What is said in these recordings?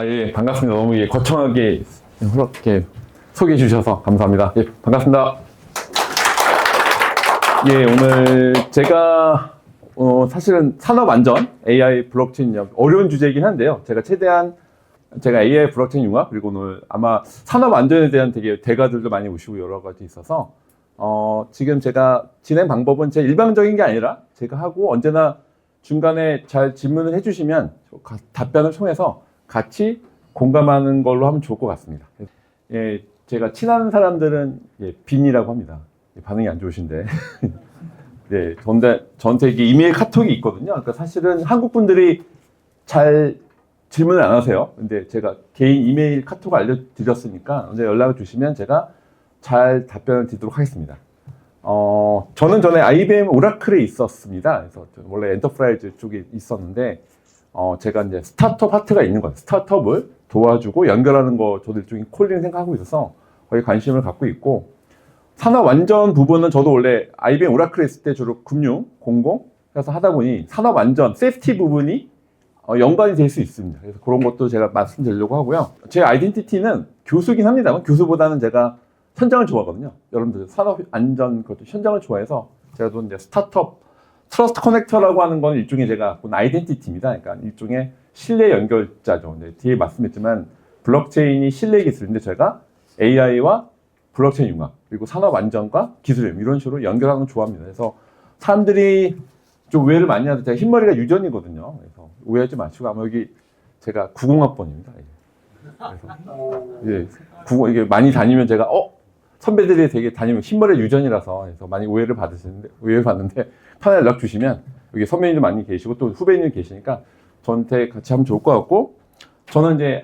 예, 반갑습니다. 너무 거창하게 그렇게 소개해 주셔서 감사합니다. 예, 반갑습니다. 예, 오늘 제가 사실은 산업안전, AI 블록체인 어려운 주제이긴 한데요. 제가 최대한 AI 블록체인 융합, 그리고 오늘 아마 산업안전에 대한 되게 대가들도 많이 오시고 여러 가지 있어서 지금 제가 진행 방법은 제 일방적인 게 아니라 제가 하고 언제나 중간에 잘 질문을 해주시면 답변을 통해서 같이 공감하는 걸로 하면 좋을 것 같습니다. 예, 제가 친한 사람들은 빈이라고 합니다. 반응이 안 좋으신데. 네, 저한테 이게 이메일 카톡이 있거든요. 그러니까 사실은 한국 분들이 잘 질문을 안 하세요. 근데 제가 개인 이메일 카톡 알려드렸으니까 언제 연락을 주시면 제가 잘 답변을 드리도록 하겠습니다. 저는 전에 IBM 오라클에 있었습니다. 그래서 원래 엔터프라이즈 쪽에 있었는데, 제가 이제 스타트업 하트가 있는 거예요. 스타트업을 도와주고 연결하는 거 저도 일종의 콜링 생각하고 있어서 거기에 관심을 갖고 있고, 산업 완전 부분은 저도 원래 IBM 오라클에 있을 때 주로 금융, 공공 해서 하다 보니 산업 완전, 세이프티 부분이 연관이 될 수 있습니다. 그래서 그런 것도 제가 말씀드리려고 하고요. 제 아이덴티티는 교수긴 합니다만 교수보다는 제가 현장을 좋아하거든요. 여러분들 산업 안전 그것도 현장을 좋아해서 제가 또 이제 스타트업 트러스트 커넥터라고 하는 건 일종의 제가 아이덴티티입니다. 그러니까 일종의 신뢰 연결자죠. 네, 뒤에 말씀했지만 블록체인이 신뢰 기술인데 제가 AI와 블록체인 융합 그리고 산업 안전과 기술 이런 식으로 연결하는 걸 좋아합니다. 그래서 사람들이 좀 오해를 많이 하는데 제가 흰머리가 유전이거든요. 그래서 오해하지 마시고 아마 여기 제가 90학번입니다. 그래서 이게 많이 다니면 제가 선배들이 되게 다니면 흰머리 유전이라서 그래서 많이 오해를 받는데 편하게 연락 주시면 여기 선배님도 많이 계시고 또 후배님 계시니까 저한테 같이 하면 좋을 것 같고 저는 이제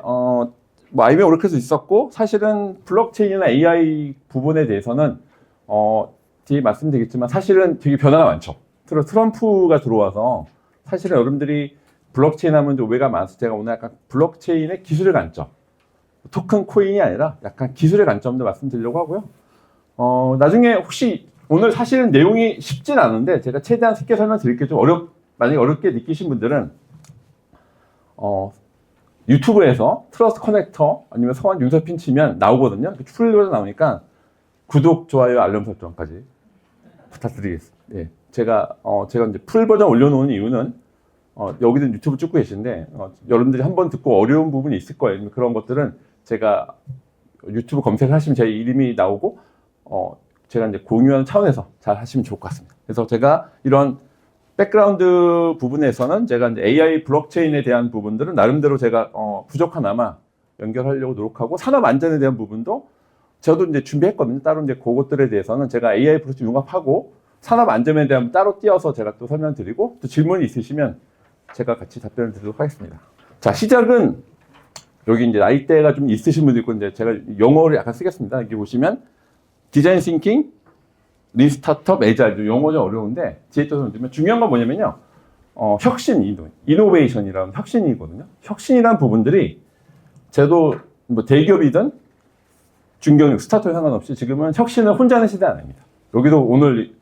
IBM 오라클에서 있었고 사실은 블록체인이나 AI 부분에 대해서는 뒤에 말씀드리겠지만 사실은 되게 변화가 많죠. 트럼프가 들어와서 사실은 여러분들이 블록체인 하면 오해가 많아서 제가 오늘 약간 블록체인의 기술의 관점 토큰 코인이 아니라 약간 기술의 관점도 말씀드리려고 하고요. 나중에 혹시 오늘 사실은 내용이 쉽진 않은데 제가 최대한 쉽게 설명드릴게요. 좀 만약에 어렵게 느끼신 분들은 유튜브에서 트러스트 커넥터 아니면 성환 윤서핀 치면 나오거든요. 풀 버전 나오니까 구독, 좋아요, 알람 설정까지 부탁드리겠습니다. 예. 제가 이제 풀 버전 올려놓은 이유는 여기도 유튜브 찍고 계신데 여러분들이 한번 듣고 어려운 부분이 있을 거예요. 그런 것들은 제가 유튜브 검색하시면 제 이름이 나오고 제가 이제 공유하는 차원에서 잘 하시면 좋을 것 같습니다. 그래서 제가 이런 백그라운드 부분에서는 제가 이제 AI 블록체인에 대한 부분들은 나름대로 제가 부족하나마 연결하려고 노력하고 산업 안전에 대한 부분도 저도 이제 준비했거든요. 따로 이제 그것들에 대해서는 제가 AI 블록체인 융합하고 산업 안전에 대한 따로 띄어서 제가 또 설명드리고 또 질문이 있으시면 제가 같이 답변을 드리도록 하겠습니다. 자, 시작은 여기 이제 나이대가 좀 있으신 분도 있고 이제 제가 영어를 약간 쓰겠습니다. 여기 보시면 디자인 싱킹, 린 스타트업, 에자일 용어 좀 어려운데 뒤에 또 보면 중요한 건 뭐냐면요. 혁신, 이노베이션이라는 혁신이거든요. 혁신이라는 부분들이 저도 뭐 대기업이든 중견 스타트업 상관없이 지금은 혁신을 혼자 하는 시대 아닙니다. 여기도 오늘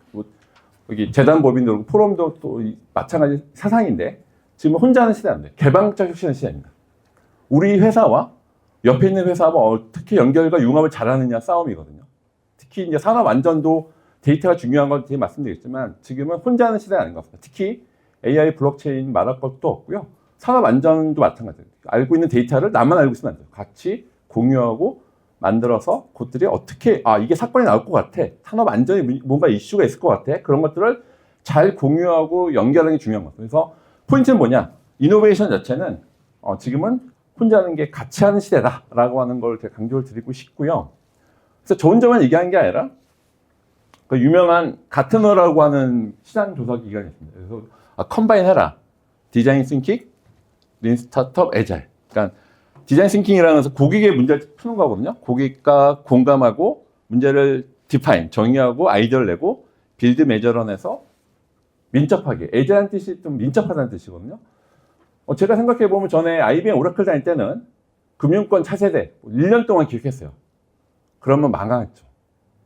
여기 재단법인도 포럼도 또 마찬가지 사상인데 지금 혼자 하는 시대 아닙니다. 개방적 혁신의 시대입니다. 우리 회사와 옆에 있는 회사와 어떻게 연결과 융합을 잘하느냐 싸움이거든요. 특히 이제 산업 안전도 데이터가 중요한 건 뒤에 말씀드리겠지만 지금은 혼자 하는 시대가 아닌 것 같습니다. 특히 AI 블록체인 말할 것도 없고요. 산업 안전도 마찬가지예요. 알고 있는 데이터를 나만 알고 있으면 안 돼요. 같이 공유하고 만들어서 그것들이 어떻게 이게 사건이 나올 것 같아. 산업 안전에 뭔가 이슈가 있을 것 같아. 그런 것들을 잘 공유하고 연결하는 게 중요한 것 같아요. 그래서 포인트는 뭐냐? 이노베이션 자체는 지금은 혼자 하는 게 같이 하는 시대다라고 하는 걸 제가 강조를 드리고 싶고요. 그래서 저 혼자만 얘기하는 게 아니라 그 유명한 가트너라고 하는 시장 조사 기관이 있습니다. 그래서 컴바인 해라. 디자인 싱킹, 린 스타트업, 에자일. 그러니까 디자인 싱킹이라는 것은 고객의 문제를 푸는 거거든요. 고객과 공감하고 문제를 디파인, 정의하고 아이디어를 내고 빌드 메저런에서 민첩하게. 에자일한 뜻이 좀 민첩하다는 뜻이거든요. 제가 생각해보면 전에 IBM 오라클 다닐 때는 금융권 차세대 1년 동안 기획했어요. 그러면 망하겠죠.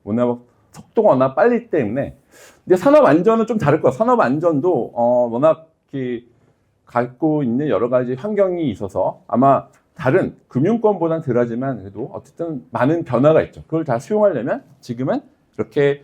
뭐냐, 속도가 워낙 빨리 때문에. 근데 산업 안전은 좀 다를 거야. 산업 안전도 워낙 갖고 있는 여러 가지 환경이 있어서 아마 다른 금융권보다는 덜하지만 그래도 어쨌든 많은 변화가 있죠. 그걸 다 수용하려면 지금은 이렇게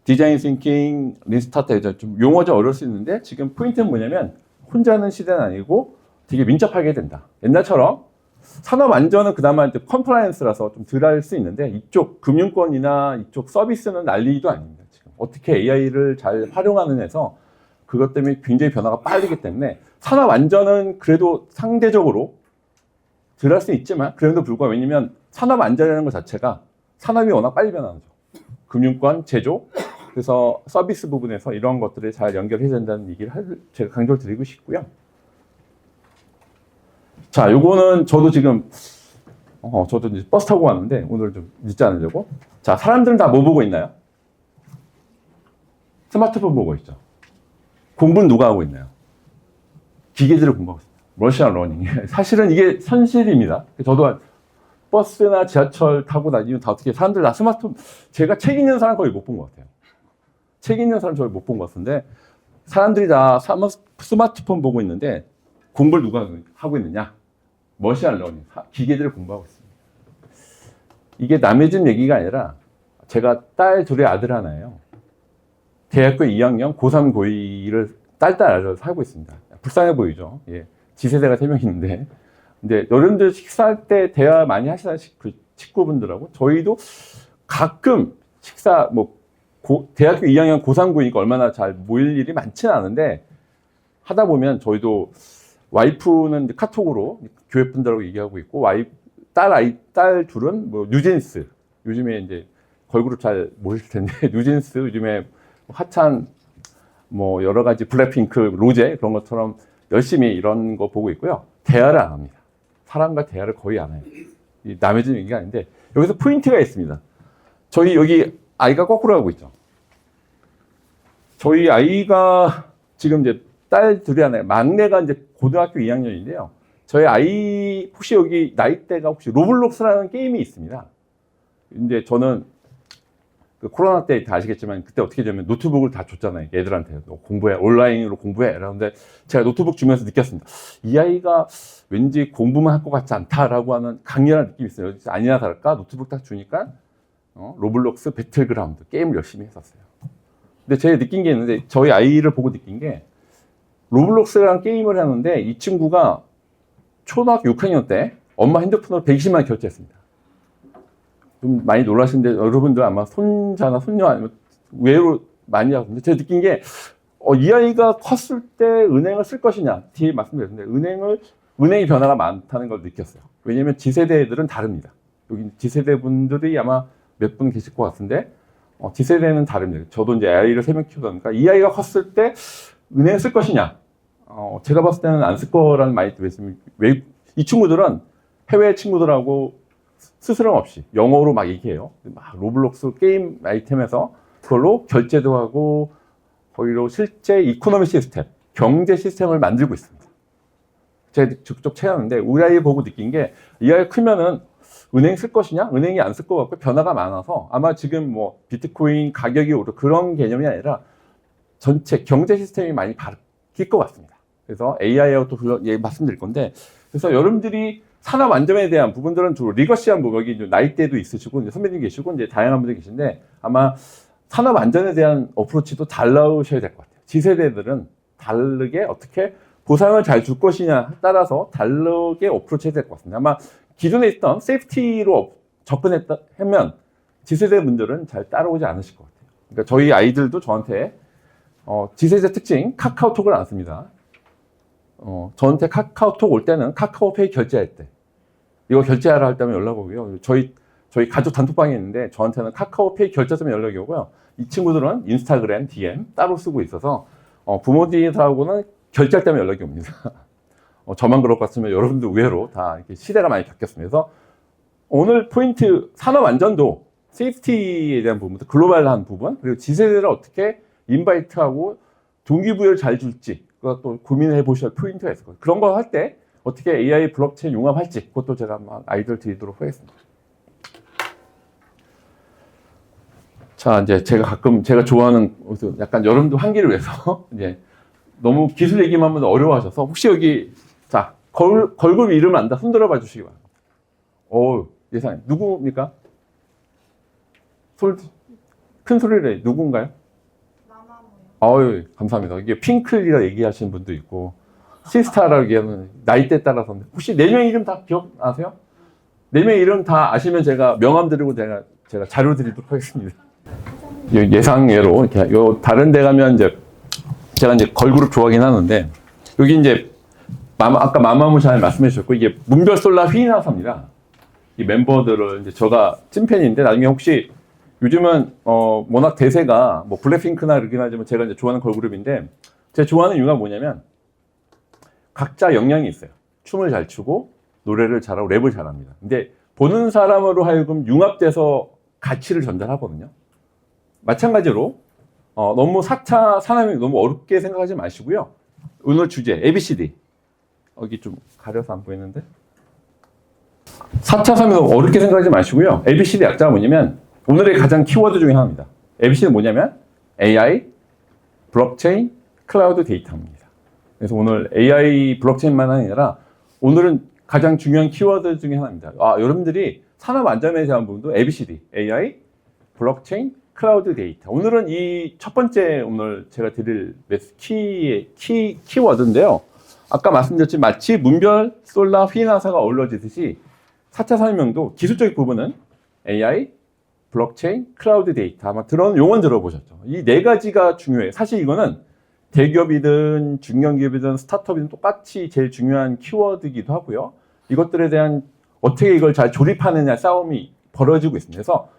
디자인 싱킹, 린스타트, 좀 용어 좀 어려울 수 있는데 지금 포인트는 뭐냐면 혼자는 시대는 아니고 되게 민첩하게 된다. 옛날처럼 산업 안전은 그나마 이제 컴플라이언스라서 좀 덜 할 수 있는데 이쪽 금융권이나 이쪽 서비스는 난리도 아닙니다. 지금 어떻게 AI를 잘 활용하느냐에서 그것 때문에 굉장히 변화가 빠르기 때문에 산업 안전은 그래도 상대적으로 덜 할 수 있지만 그래도 불구하고 왜냐면 산업 안전이라는 것 자체가 산업이 워낙 빨리 변하죠. 금융권, 제조, 그래서 서비스 부분에서 이런 것들을 잘 연결해야 된다는 얘기를 제가 강조를 드리고 싶고요. 자, 요거는 저도 지금 저도 이제 버스 타고 왔는데 오늘 좀 늦지 않으려고. 자, 사람들은 다 뭐 보고 있나요? 스마트폰 보고 있죠. 공부는 누가 하고 있나요? 기계들을 공부하고 있습니다. 머신 러닝. 사실은 이게 현실입니다. 저도 버스나 지하철 타고 다니면 다 어떻게 사람들 다 스마트폰, 제가 책 읽는 사람 거의 못 본 것 같아요. 책 읽는 사람 저희 못 본 것 같은데 사람들이 다 스마트폰 보고 있는데 공부를 누가 하고 있느냐? 머신 러닝. 기계들을 공부하고 있습니다. 이게 남의 집 얘기가 아니라 제가 딸 둘의 아들 하나예요. 대학교 2학년 고3 고2를 딸 아들 살고 있습니다. 불쌍해 보이죠? 예. 지세대가 3명 있는데. 근데 여러분들 식사할 때 대화 많이 하시나요? 그 친구분들하고? 저희도 가끔 식사, 대학교 2학년 고3 고2니까 얼마나 잘 모일 일이 많지는 않은데 하다 보면 저희도 와이프는 이제 카톡으로 교회 분들하고 얘기하고 있고 딸 둘은 뉴진스 요즘에 이제 걸그룹 잘 모르실 텐데 뉴진스 요즘에 핫한 여러 가지 블랙핑크, 로제 그런 것처럼 열심히 이런 거 보고 있고요. 대화를 안 합니다. 사람과 대화를 거의 안 해요. 남의 집 얘기가 아닌데 여기서 포인트가 있습니다. 저희 여기 아이가 거꾸로 하고 있죠. 저희 아이가 지금 이제 딸 둘이 하나요. 막내가 이제 고등학교 2학년인데요. 저희 아이 혹시 여기 나이대가 혹시 로블록스라는 게임이 있습니다. 근데 저는 그 코로나 때 다 아시겠지만 그때 어떻게 되면 노트북을 다 줬잖아요. 애들한테 공부해, 온라인으로 공부해. 그런데 제가 노트북 주면서 느꼈습니다. 이 아이가 왠지 공부만 할 것 같지 않다라고 하는 강렬한 느낌이 있어요. 아니나 다를까 노트북 딱 주니까 로블록스 배틀그라운드 게임을 열심히 했었어요. 근데 제가 느낀 게 있는데 저희 아이를 보고 느낀 게 로블록스라는 게임을 하는데 이 친구가 초등학교 6학년 때 엄마 핸드폰으로 120만 원 결제했습니다. 좀 많이 놀라시는데 여러분들 아마 손자나 손녀 아니면 외로 많이 하고. 근데 제가 느낀 게 이 아이가 컸을 때 은행을 쓸 것이냐 뒤에 말씀드렸는데 은행이 변화가 많다는 걸 느꼈어요. 왜냐하면 G세대 애들은 다릅니다. 여기 G세대 분들이 아마 몇 분 계실 것 같은데 G세대는 다릅니다. 저도 이제 아이를 3명 키우다 보니까 이 아이가 컸을 때 은행을 쓸 것이냐 제가 봤을 때는 안 쓸 거라는 말이 들었습니다. 이 친구들은 해외 친구들하고 스스럼 없이 영어로 막 얘기해요. 막 로블록스 게임 아이템에서 그걸로 결제도 하고 거기로 실제 이코노미 시스템, 경제 시스템을 만들고 있습니다. 제가 직접 체험했는데 우리 아이 보고 느낀 게 이 아이가 크면은 은행 쓸 것이냐? 은행이 안 쓸 것 같고 변화가 많아서 아마 지금 비트코인 가격이 오르고 그런 개념이 아니라 전체 경제 시스템이 많이 바뀔 것 같습니다. 그래서 AI하고 또 말씀드릴 건데 그래서 여러분들이 산업 안전에 대한 부분들은 주로 리거시한 여기 나이대도 있으시고 이제 선배님 계시고 이제 다양한 분들 계신데 아마 산업 안전에 대한 어프로치도 달라오셔야 될 것 같아요. G세대들은 다르게 어떻게 보상을 잘 줄 것이냐 따라서 다르게 어프로치해야 될 것 같습니다. 아마 기존에 있던 세이프티로 접근했다 하면 G세대 분들은 잘 따라오지 않으실 것 같아요. 그러니까 저희 아이들도 저한테 G세대 특징 카카오톡을 안 씁니다. 저한테 카카오톡 올 때는 카카오페이 결제할 때 이거 결제하라 할 때면 연락 오고요. 저희 가족 단톡방에 있는데 저한테는 카카오페이 결제하면 연락이 오고요. 이 친구들은 인스타그램 DM 따로 쓰고 있어서 부모님하고는 결제할 때면 연락이 옵니다. 저만 그럴 것 같으면 여러분들 의외로 다 이렇게 시대가 많이 바뀌었습니다. 그래서 오늘 포인트 산업 안전도 세이프티에 대한 부분부터 글로벌한 부분 그리고 G세대를 어떻게 인바이트하고 동기부여를 잘 줄지 그것도 고민해 보셔야 할 포인트가 있을 거예요. 그런 거 할 때 어떻게 AI 블록체인 용합할지 그것도 제가 아이디어를 드리도록 하겠습니다. 자, 이제 제가 좋아하는 약간 여러분도 환기를 위해서 이제 너무 기술 얘기만 하면 어려워하셔서 혹시 여기 자 걸그룹 이름 안다. 손들어 봐 주시기 바랍니다. 예상해. 누구입니까? 큰 소리를 해. 누군가요? 감사합니다. 이게 핑클이라 얘기하시는 분도 있고, 시스타라고 얘기하면 나이대 따라서. 혹시 4명 이름 다 기억나세요? 4명 이름 다 아시면 제가 명함 드리고 제가 자료 드리도록 하겠습니다. 예상외로, 이렇게, 다른 데 가면 제가 걸그룹 좋아하긴 하는데, 여기 아까 마마무 잘 말씀해 주셨고, 이게 문별솔라 휘인하사입니다. 이 멤버들을 제가 찐팬인데, 나중에 혹시 요즘은 워낙 대세가 뭐 블랙핑크나 그러긴 하지만 제가 좋아하는 걸그룹인데, 제가 좋아하는 이유가 뭐냐면 각자 역량이 있어요. 춤을 잘 추고 노래를 잘하고 랩을 잘합니다. 근데 보는 사람으로 하여금 융합돼서 가치를 전달하거든요. 마찬가지로 너무 4차 산업이 너무 어렵게 생각하지 마시고요. 오늘 주제 ABCD 여기 좀 가려서 안 보이는데 4차 산업이 너무 어렵게 생각하지 마시고요. ABCD 약자가 뭐냐면 오늘의 가장 키워드 중에 하나입니다. ABC는 뭐냐면 AI, 블록체인, 클라우드 데이터입니다. 그래서 오늘 AI, 블록체인만 아니라 오늘은 가장 중요한 키워드 중에 하나입니다. 여러분들이 산업 안전에 대한 부분도 ABCD, AI, 블록체인, 클라우드 데이터. 오늘은 이 첫 번째 오늘 제가 드릴 키워드인데요. 아까 말씀드렸지만 마치 문별, 솔라, 휘인하사가 어우러지듯이 4차 산업혁명도 기술적 부분은 AI, 블록체인, 클라우드 데이터 아마 용어는 들어보셨죠. 이 4가지가 중요해요. 사실 이거는 대기업이든 중견기업이든 스타트업이든 똑같이 제일 중요한 키워드이기도 하고요. 이것들에 대한 어떻게 이걸 잘 조립하느냐 싸움이 벌어지고 있습니다. 그래서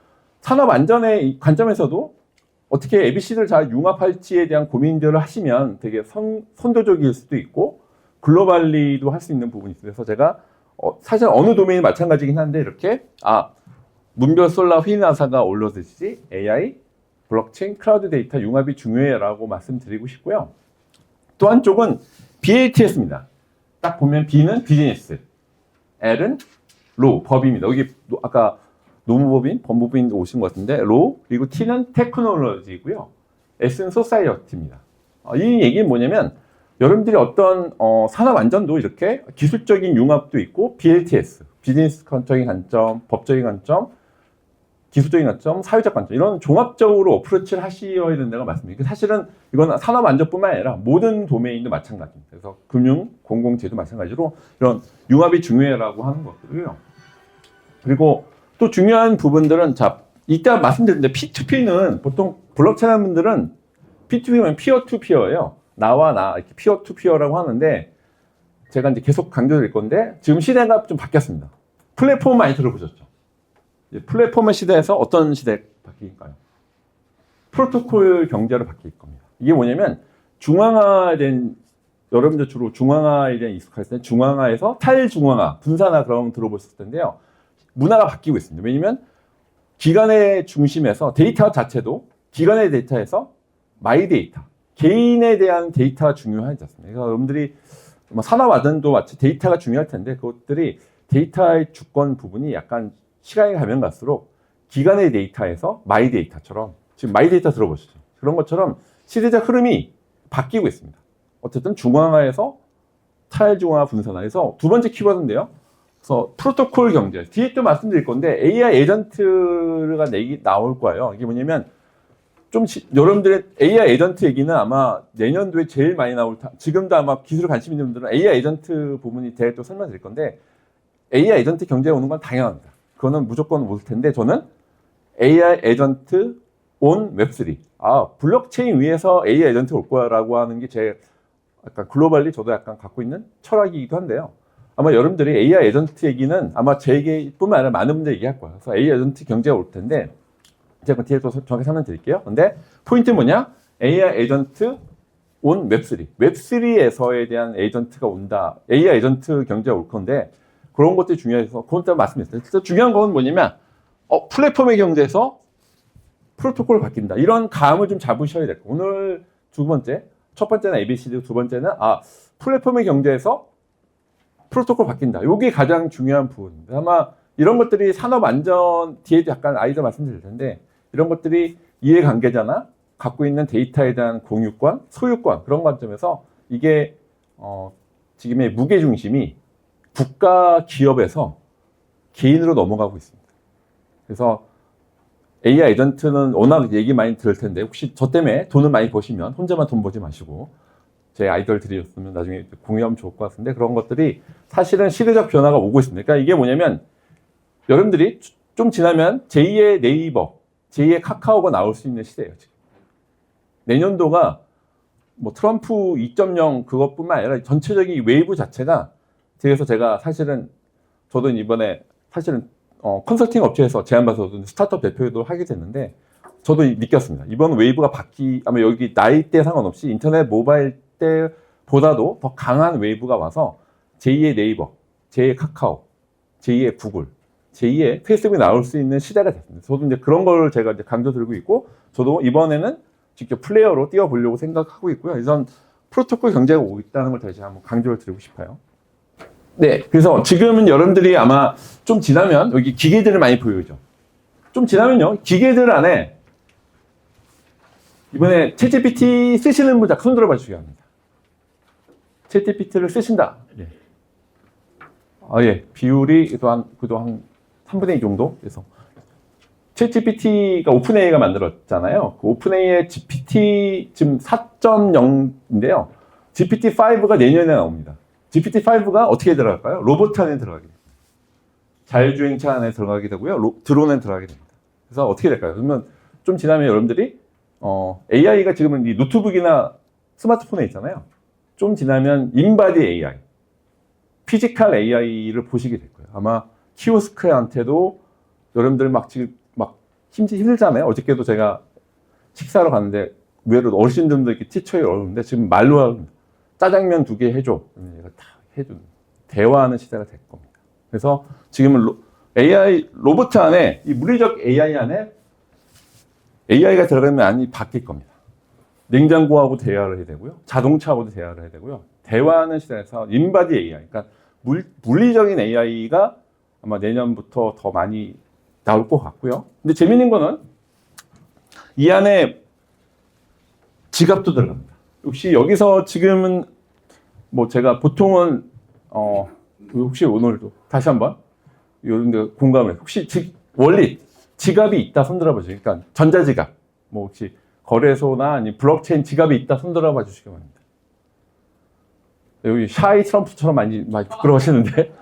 산업 안전의 관점에서도 어떻게 ABC를 잘 융합할지에 대한 고민들을 하시면 되게 선도적일 수도 있고 글로벌리도 할 수 있는 부분이 있어요. 그래서 제가 사실 어느 도메인이 마찬가지긴 한데 이렇게 문별, 솔라, 휘인하사가 올려드시지 AI, 블록체인, 클라우드 데이터 융합이 중요해라고 말씀드리고 싶고요. 또 한쪽은 BATS입니다. 딱 보면 B는 비즈니스, L은 로, 법입니다. 여기 아까 노무법인, 법무법인 오신 것 같은데 로, 그리고 T는 테크놀로지고요. S는 소사이어티입니다. 이 얘기는 뭐냐면 여러분들이 어떤 산업 안전도 이렇게 기술적인 융합도 있고 BLTS, 비즈니스적인 관점, 법적인 관점, 기술적인 관점, 사회적 관점 이런 종합적으로 어프로치를 하셔야 된다고 말씀드립니다. 사실은 이건 산업 안전뿐만 아니라 모든 도메인도 마찬가지입니다. 그래서 금융, 공공재도 마찬가지로 이런 융합이 중요해라고 하는 것들이고요. 그리고 또 중요한 부분들은 이따 말씀드렸는데 P2P는 보통 블록체인 하는 분들은 P2P면 피어 투 피어예요. 나와 나 이렇게 피어 투 피어라고 하는데 제가 계속 강조드릴 건데 지금 시대가 좀 바뀌었습니다. 플랫폼 많이 들어보셨죠? 플랫폼의 시대에서 어떤 시대에 바뀔까요? 프로토콜 경제로 바뀔 겁니다. 이게 뭐냐면 중앙화된 여러분들 주로 중앙화에 대한 익숙하실 텐데 중앙화에서 탈중앙화, 분산화 그런 들어보셨을 텐데요. 문화가 바뀌고 있습니다. 왜냐면 기관의 중심에서 데이터 자체도 기관의 데이터에서 마이 데이터, 개인에 대한 데이터가 중요하지 않습니까? 그래서 여러분들이 산업 안전도 마치 데이터가 중요할 텐데 그것들이 데이터의 주권 부분이 약간 시간이 가면 갈수록 기관의 데이터에서 마이 데이터처럼 지금 마이 데이터 들어보시죠. 그런 것처럼 시대적 흐름이 바뀌고 있습니다. 어쨌든 중앙화에서 탈중앙화 분산화에서 두 번째 키워드인데요. 그래서 프로토콜 경제 뒤에 또 말씀드릴 건데 AI 에이전트가 나올 거예요. 이게 뭐냐면 여러분들의 AI 에이전트 얘기는 아마 내년도에 제일 많이 지금도 아마 기술에 관심 있는 분들은 AI 에이전트 부분이 대해 또 설명드릴 건데 AI 에이전트 경제에 오는 건 당연합니다. 그거는 무조건 올 텐데 저는 AI 에이전트 온 웹3 블록체인 위에서 AI 에이전트 올 거라고 하는 게 제 약간 글로벌리 저도 약간 갖고 있는 철학이기도 한데요. 아마 여러분들이 AI 에이전트 얘기는 아마 제 얘기뿐만 아니라 많은 분들이 얘기할 거예요. 그래서 AI 에이전트 경제가 올 텐데 제가 뒤에 또 정확히 설명드릴게요. 근데 포인트는 뭐냐? AI 에이전트 온 웹3. 웹3에서에 대한 에이전트가 온다. AI 에이전트 경제가 올 건데 그런 것들이 중요해서 그건 또 말씀드렸어요. 그래서 중요한 건 뭐냐면 플랫폼의 경제에서 프로토콜 바뀐다. 이런 감을 좀 잡으셔야 될 거예요. 오늘 두 번째, 첫 번째는 ABCD, 두 번째는 플랫폼의 경제에서 프로토콜 바뀐다. 이게 가장 중요한 부분입니다. 아마 이런 것들이 산업 안전 뒤에도 약간 아이들 말씀드릴 텐데 이런 것들이 이해관계자나 갖고 있는 데이터에 대한 공유권, 소유권 그런 관점에서 이게 지금의 무게 중심이 국가 기업에서 개인으로 넘어가고 있습니다. 그래서 AI 에이전트는 워낙 얘기 많이 들을 텐데 혹시 저 때문에 돈을 많이 버시면 혼자만 돈 버지 마시고 제 아이디어를 드리셨으면 나중에 공유하면 좋을 것 같은데 그런 것들이 사실은 시대적 변화가 오고 있습니다. 그러니까 이게 뭐냐면 여러분들이 좀 지나면 제2의 네이버, 제2의 카카오가 나올 수 있는 시대예요. 지금. 내년도가 뭐 트럼프 2.0 그것뿐만 아니라 전체적인 웨이브 자체가 그래서 제가 사실은 저도 이번에 사실은 컨설팅 업체에서 제안받아서 스타트업 대표도 하게 됐는데 저도 느꼈습니다. 이번 웨이브가 아마 여기 나이대 상관없이 인터넷 모바일 때보다도 더 강한 웨이브가 와서 제2의 네이버, 제2의 카카오, 제2의 구글, 제2의 페이스북이 나올 수 있는 시대가 됐습니다. 저도 이제 그런 걸 제가 이제 강조드리고 있고 저도 이번에는 직접 플레이어로 뛰어보려고 생각하고 있고요. 그래서 프로토콜 경제가 오고 있다는 걸 다시 한번 강조를 드리고 싶어요. 네, 그래서 지금은 여러분들이 아마 좀 지나면 여기 기계들을 많이 보여죠. 좀 지나면요, 기계들 안에 이번에 챗GPT 쓰시는 분 손 들어봐 주시기 바랍니다. 챗GPT를 쓰신다. 예. 예, 비율이 그도 한 3분의 2 정도. 그래서 챗GPT가 오픈AI가 만들었잖아요. 그 오픈AI의 GPT 지금 4.0인데요. GPT-5가 내년에 나옵니다. GPT-5가 어떻게 들어갈까요? 로봇 안에 들어가게 됩니다. 자율주행차 안에 들어가게 되고요. 드론에 들어가게 됩니다. 그래서 어떻게 될까요? 그러면 좀 지나면 여러분들이 AI가 지금은 이 노트북이나 스마트폰에 있잖아요. 좀 지나면 인바디 AI, 피지컬 AI를 보시게 될 거예요. 아마 키오스크한테도 여러분들 지금 힘들잖아요. 어저께도 제가 식사하러 갔는데 의외로 어르신들도 이렇게 티처에 어려운데 지금 말로 짜장면 2개 해줘. 얘가 다 해준 대화하는 시대가 될 겁니다. 그래서 지금은 AI 로봇 안에 이 물리적 AI 안에 AI가 들어가면 많이 바뀔 겁니다. 냉장고하고 대화를 해야 되고요. 자동차하고도 대화를 해야 되고요. 대화하는 시대에서 인바디 AI, 그러니까 물리적인 AI가 아마 내년부터 더 많이 나올 것 같고요. 근데 재밌는 거는 이 안에 지갑도 들어갑니다. 혹시 여기서 지금은 뭐 제가 보통은 혹시 오늘도 다시 한번 이런 데 공감을 혹시 원리 지갑이 있다 손 들어봐 주세요. 그러니까 전자지갑 뭐 혹시 거래소나 아니 블록체인 지갑이 있다 손 들어봐 주시기 바랍니다. 여기 샤이 트럼프처럼 많이 부끄러워하시는데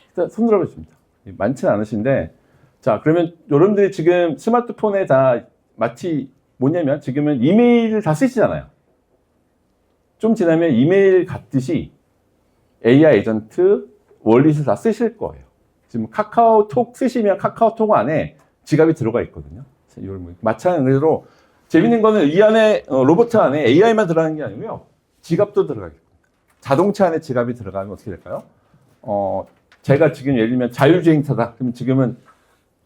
일단 손 들어봐 주십니다. 많지는 않으신데 자 그러면 여러분들이 지금 스마트폰에 다 마치 뭐냐면 지금은 이메일을 다 쓰시잖아요. 좀 지나면 이메일 같듯이 AI 에이전트 월릿을 다 쓰실 거예요. 지금 카카오톡 쓰시면 카카오톡 안에 지갑이 들어가 있거든요. 마찬가지로 재밌는 거는 이 안에 로봇 안에 AI만 들어가는 게 아니고요. 지갑도 들어가겠습니다. 자동차 안에 지갑이 들어가면 어떻게 될까요? 제가 지금 예를 들면 자율주행차다. 그럼 지금은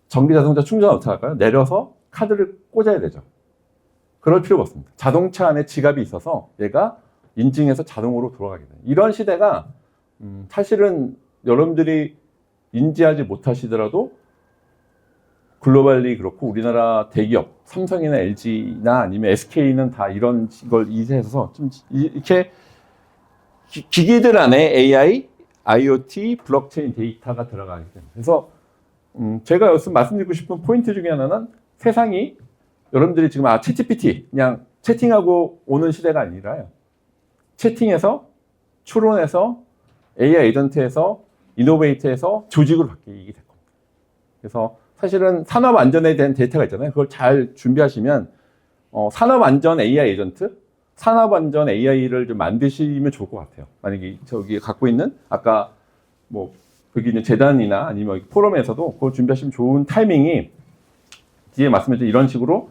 전기자동차 충전을 어떻게 할까요? 내려서 카드를 꽂아야 되죠. 그럴 필요가 없습니다. 자동차 안에 지갑이 있어서 얘가 인증해서 자동으로 돌아가게 돼요. 이런 시대가 사실은 여러분들이 인지하지 못하시더라도 글로벌리 그렇고 우리나라 대기업 삼성이나 LG나 아니면 SK는 다 이런 걸 이해해서 좀 이렇게 기기들 안에 AI, IoT, 블록체인 데이터가 들어가게 됩니다. 그래서 제가 여기서 말씀드리고 싶은 포인트 중에 하나는 세상이 여러분들이 지금 챗GPT 그냥 채팅하고 오는 시대가 아니라요. 채팅에서 추론해서 AI 에이전트에서 이노베이터에서 조직으로 바뀌게 될 겁니다. 그래서 사실은 산업 안전에 대한 데이터가 있잖아요. 그걸 잘 준비하시면 산업 안전 AI 에이전트, 산업 안전 AI를 좀 만드시면 좋을 것 같아요. 만약에 저기 갖고 있는 아까 뭐 거기 있는 재단이나 아니면 포럼에서도 그걸 준비하시면 좋은 타이밍이 뒤에 말씀드린 이런 식으로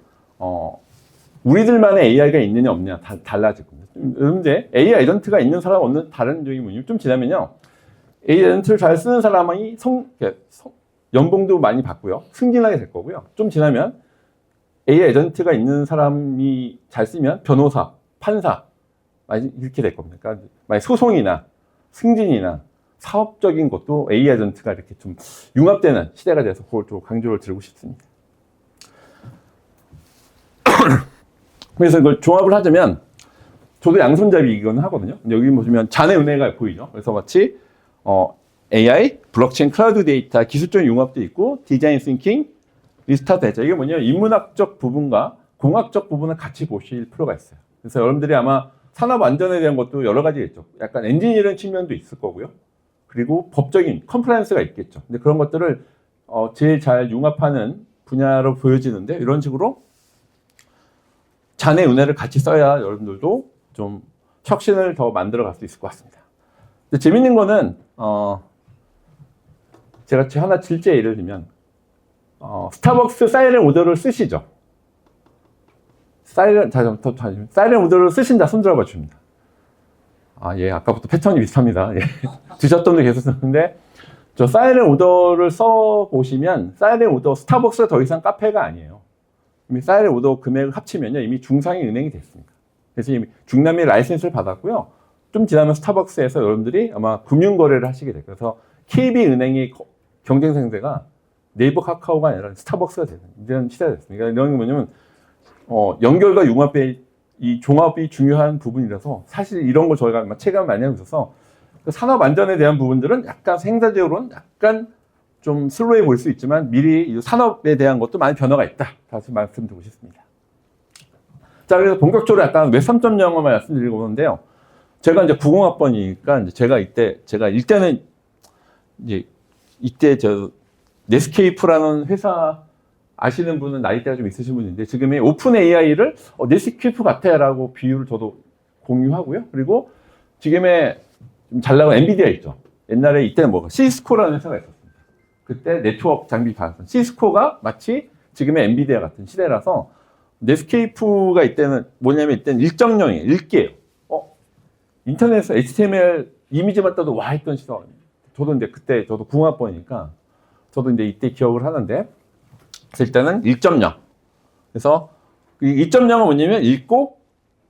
우리들만의 AI가 있느냐 없느냐 다 달라질 겁니다. 근데 AI 에이전트가 있는 사람 없는 다른 점이 뭐냐면 좀 지나면요. AI 에이전트를 잘 쓰는 사람이 연봉도 많이 받고요. 승진하게 될 거고요. 좀 지나면 AI 에이전트가 있는 사람이 잘 쓰면 변호사, 판사 이렇게 될 겁니다. 그러니까 만약 소송이나 승진이나 사업적인 것도 AI 에이전트가 이렇게 좀 융합되는 시대가 돼서 그걸 좀 강조를 드리고 싶습니다. 그래서 이걸 종합을 하자면 저도 양손잡이 이건 하거든요. 여기 보시면 잔의 은혜가 보이죠. 그래서 마치 AI, 블록체인, 클라우드 데이터, 기술적 융합도 있고 디자인 싱킹, 리스타트 했죠. 이게 뭐냐면 인문학적 부분과 공학적 부분을 같이 보실 필요가 있어요. 그래서 여러분들이 아마 산업 안전에 대한 것도 여러 가지가 있죠. 약간 엔지니어링 측면도 있을 거고요. 그리고 법적인 컴플라이언스가 있겠죠. 근데 그런 것들을 제일 잘 융합하는 분야로 보여지는데 이런 식으로 잔의 은혜를 같이 써야 여러분들도 좀 혁신을 더 만들어 갈 수 있을 것 같습니다. 근데 재밌는 거는 제가 하나 실제 예를 들면 스타벅스 사이렌 오더를 쓰시죠. 사이렌 오더를 쓰신다. 손 들어봐 줍니다. 예, 아까부터 패턴이 비슷합니다. 예. 드셨던 분 계속 쓰는데 저 사이렌 오더를 써보시면 사이렌 오더 스타벅스가 더 이상 카페가 아니에요. 이미 사이렌 오더 금액을 합치면요 이미 중상위 은행이 됐습니다. 그래서 이미 중남미 라이센스를 받았고요. 좀 지나면 스타벅스에서 여러분들이 아마 금융거래를 하시게 돼요. 그래서 KB은행의 경쟁 상대가 네이버 카카오가 아니라 스타벅스가 되는 이런 시대가 됐습니다. 그러니까 이런 게 뭐냐면 연결과 융합의 이 종합이 중요한 부분이라서 사실 이런 거 저희가 체감을 많이 하고 있어서 산업 안전에 대한 부분들은 약간 행사적으로는 약간 좀 슬로해 보일 수 있지만 미리 산업에 대한 것도 많이 변화가 있다. 다시 말씀드리고 싶습니다. 자, 그래서 본격적으로 약간 웹 3.0을 말씀드리고 오는데요. 제가 이제 90학번이니까 제가 이때는 이때 넷스케이프라는 회사 아시는 분은 나이대가 좀 있으신 분인데 지금의 오픈 AI를 넷스케이프 같아라고 비유를 저도 공유하고요. 그리고 지금의 좀 잘 나가는 엔비디아 있죠. 옛날에 이때는 시스코라는 회사가 있었습니다. 그때 네트워크 장비 발전. 시스코가 마치 지금의 엔비디아 같은 시대라서 넷스케이프가 이때는 뭐냐면 이때는 1.0이에요. 읽기예요. 인터넷에서 HTML 이미지만 떠도 와 했던 시대. 저도 이제 그때 저도 90학번이니까 저도 이제 이때 기억을 하는데 그래서 일단은 1.0. 그래서 2.0은 뭐냐면 읽고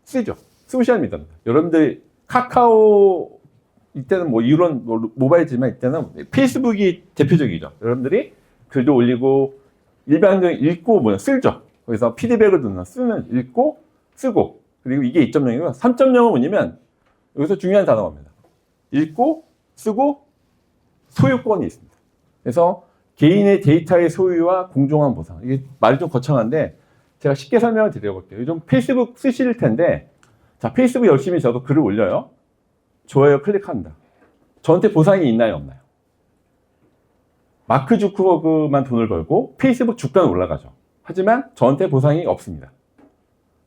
쓰죠. 소셜 미디어입니다. 여러분들 카카오 이때는 이런 모바일이지만 이때는 페이스북이 대표적이죠. 여러분들이 글도 올리고 일반적인 읽고 쓰죠. 그래서 피드백을 듣는 쓰는 읽고 쓰고 그리고 이게 2.0이고요. 3.0은 뭐냐면 여기서 중요한 단어가 옵니다. 읽고 쓰고 소유권이 있습니다. 그래서 개인의 데이터의 소유와 공정한 보상. 이게 말이 좀 거창한데 제가 쉽게 설명을 드려볼게요. 요즘 페이스북 쓰실 텐데 자, 페이스북 열심히 저도 글을 올려요. 좋아요 클릭합니다. 저한테 보상이 있나요, 없나요? 마크 주커버그만 돈을 벌고 페이스북 주가는 올라가죠. 하지만 저한테 보상이 없습니다.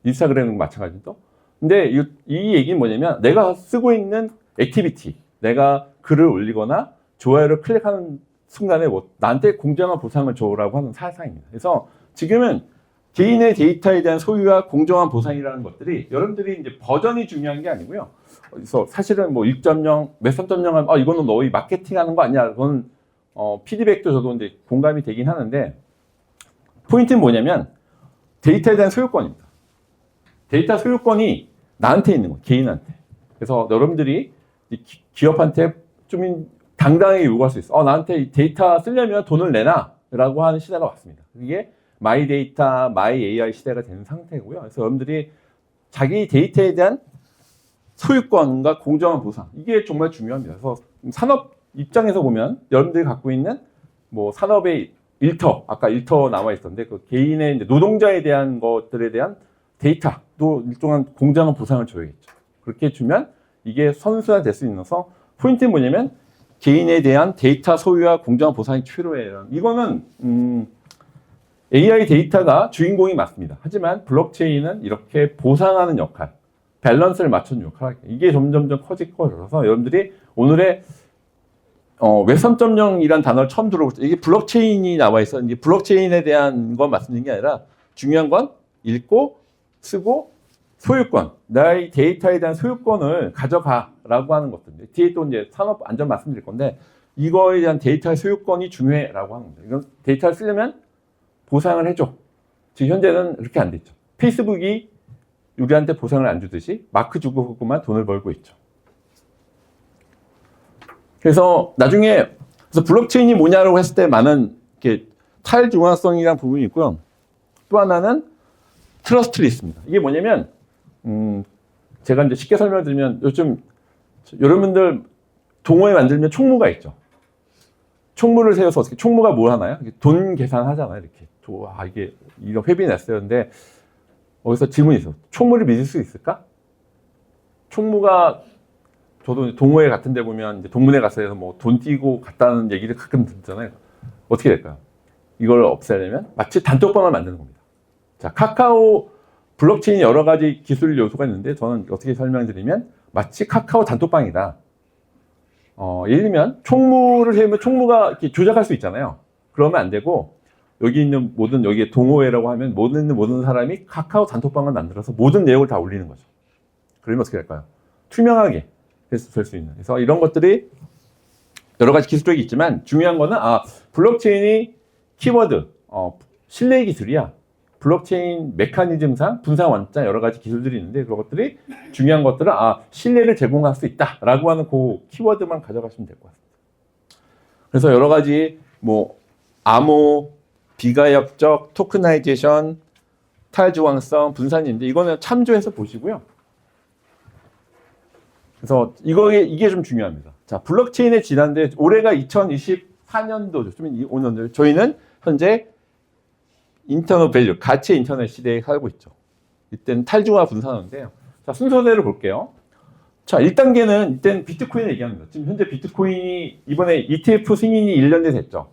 인스타그램은 마찬가지죠. 근데 이 얘기는 뭐냐면 내가 쓰고 있는 액티비티, 내가 글을 올리거나 좋아요를 클릭하는 순간에 나한테 공정한 보상을 줘라고 하는 사상입니다. 그래서 지금은 개인의 데이터에 대한 소유와 공정한 보상이라는 것들이 여러분들이 이제 버전이 중요한 게 아니고요. 그래서 사실은 1.0, 웹 3.0은 이거는 너희 마케팅하는 거 아니야? 그건 피드백도 저도 이제 공감이 되긴 하는데 포인트는 뭐냐면 데이터에 대한 소유권입니다. 데이터 소유권이 나한테 있는 거예요. 개인한테. 그래서 여러분들이 기업한테 좀 당당하게 요구할 수 있어. 나한테 데이터 쓰려면 돈을 내놔. 라고 하는 시대가 왔습니다. 이게 마이 데이터, 마이 AI 시대가 된 상태고요. 그래서 여러분들이 자기 데이터에 대한 소유권과 공정한 보상. 이게 정말 중요합니다. 그래서 산업 입장에서 보면 여러분들이 갖고 있는 산업의 일터, 아까 일터 나와 있었는데 그 개인의 이제 노동자에 대한 것들에 대한 데이터도 일정한 공정한 보상을 줘야겠죠. 그렇게 주면 이게 선순환될 수 있어서 포인트는 뭐냐면 개인에 대한 데이터 소유와 공정한 보상이 필요해요. 이거는 AI 데이터가 주인공이 맞습니다. 하지만 블록체인은 이렇게 보상하는 역할, 밸런스를 맞추는 역할, 이게 점점점 커질 거라서 여러분들이 오늘의 웹 3.0이란 단어를 처음 들어볼 때 이게 블록체인이 나와 있어. 이게 블록체인에 대한 건 말씀드리는 게 아니라 중요한 건 읽고 쓰고 소유권, 나의 데이터에 대한 소유권을 가져가라고 하는 것들. 뒤에 또 이제 산업 안전 말씀드릴 건데 이거에 대한 데이터의 소유권이 중요해라고 하는 겁니다. 이건 데이터를 쓰려면 보상을 해줘. 지금 현재는 그렇게 안 됐죠. 페이스북이 우리한테 보상을 안 주듯이 마크 주커버그만 돈을 벌고 있죠. 그래서 나중에 블록체인이 뭐냐라고 했을 때 많은 이렇게 탈중앙성이라는 부분이 있고요. 또 하나는 트러스트를 있습니다. 이게 뭐냐면 제가 이제 쉽게 설명드리면 요즘 여러분들 동호회 만들면 총무가 있죠. 총무를 세워서 어떻게 총무가 뭘 하나요? 돈 계산하잖아요. 이렇게. 이게 이런 회비 냈어요. 근데 어디서 질문이 있어. 총무를 믿을 수 있을까? 총무가 저도 동호회 같은 데 보면 이제 동문회 가서 뭐 돈 띄고 갔다는 얘기를 가끔 듣잖아요. 어떻게 될까요? 이걸 없애려면 마치 단톡방을 만드는 겁니다. 자, 카카오 블록체인 여러 가지 기술 요소가 있는데 저는 어떻게 설명드리면 마치 카카오 단톡방이다. 예를 들면 총무를 세우면 총무가 이렇게 조작할 수 있잖아요. 그러면 안 되고 여기 있는 여기에 동호회라고 하면 모든 사람이 카카오 단톡방을 만들어서 모든 내용을 다 올리는 거죠. 그러면 어떻게 될까요? 투명하게 될 수 있는. 그래서 이런 것들이 여러 가지 기술력이 있지만 중요한 거는 블록체인이 키워드, 신뢰 기술이야. 블록체인 메커니즘상 분산 원자 여러 가지 기술들이 있는데 그런 것들이 중요한 것들은 신뢰를 제공할 수 있다라고 하는 그 키워드만 가져가시면 될 것 같습니다. 그래서 여러 가지 뭐 암호, 비가역적, 토크나이제이션, 탈중앙성, 분산인데 이거는 참조해서 보시고요. 그래서 이게 좀 중요합니다. 자, 블록체인의 진화인데 올해가 2024년도죠. 5년도. 저희는 현재 인터넷 밸류, 가치의 인터넷 시대에 살고 있죠. 이때는 탈중화 분산인데요. 자, 순서대로 볼게요. 자, 1단계는 이때는 비트코인을 얘기합니다. 지금 현재 비트코인이 이번에 ETF 승인이 1년 돼 됐죠.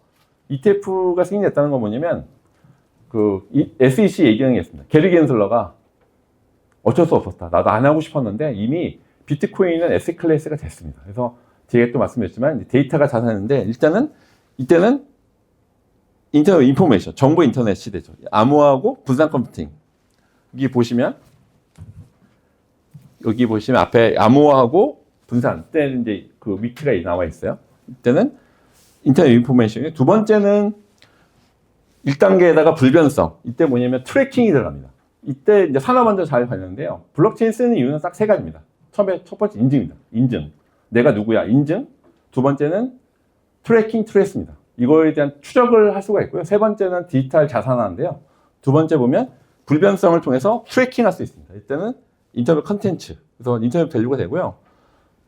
ETF가 승인됐다는 건 뭐냐면 SEC 얘기하는 게 있습니다. 게리 겐슬러가 어쩔 수 없었다. 나도 안 하고 싶었는데 이미 비트코인은 S 클래스가 됐습니다. 그래서 뒤에 또 말씀드렸지만 데이터가 자산인데 이때는 인터넷 인포메이션, 정보 인터넷 시대죠. 암호하고 분산 컴퓨팅. 여기 보시면 앞에 암호하고 분산. 이때는 이제 그 위키가 나와 있어요. 이때는 인터넷 인포메이션이 두 번째는 1단계에다가 불변성. 이때 뭐냐면 트래킹이 들어갑니다. 이때 이제 산업안전 잘 관련인데요. 블록체인 쓰는 이유는 딱 세 가지입니다. 첫 번째 인증입니다. 인증. 내가 누구야? 인증. 두 번째는 트래킹, 트레이스입니다. 이거에 대한 추적을 할 수가 있고요. 세 번째는 디지털 자산화인데요. 두 번째 보면 불변성을 통해서 트래킹할 수 있습니다. 이때는 인터넷 컨텐츠. 그래서 인터넷 밸류가 되고요.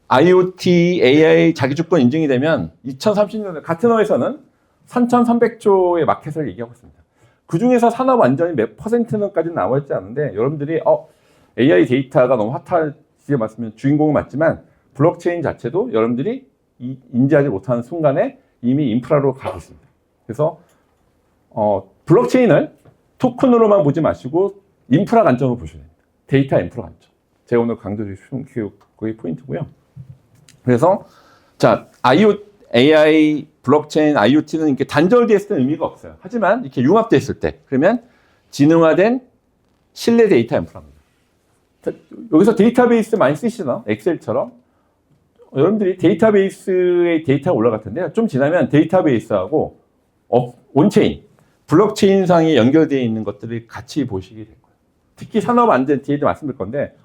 IoT, AI 자기주권 인증이 되면 2030년에 같은 해에서는 3,300조의 마켓을 얘기하고 있습니다. 그 중에서 산업 안전이 몇 %는까지 나와 있지 않은데 여러분들이 AI 데이터가 너무 핫하지 말씀면 주인공은 맞지만 블록체인 자체도 여러분들이 인지하지 못하는 순간에 이미 인프라로 가고 있습니다. 그래서 블록체인을 토큰으로만 보지 마시고 인프라 관점으로 보셔야 됩니다. 데이터 인프라 관점. 제가 오늘 강조드릴 교육의 포인트고요. 그래서 자, AI, 블록체인, IoT는 이렇게 단절되어 있을 때 의미가 없어요. 하지만 이렇게 융합되어 있을 때 그러면 지능화된 신뢰 데이터 인프라입니다. 여기서 데이터베이스 많이 쓰시나? 엑셀처럼. 여러분들이 데이터베이스에 데이터가 올라갈 텐데요. 좀 지나면 데이터베이스하고 온체인, 블록체인상에 연결되어 있는 것들을 같이 보시게 될 거예요. 특히 산업 안전 뒤에도 말씀드릴 건데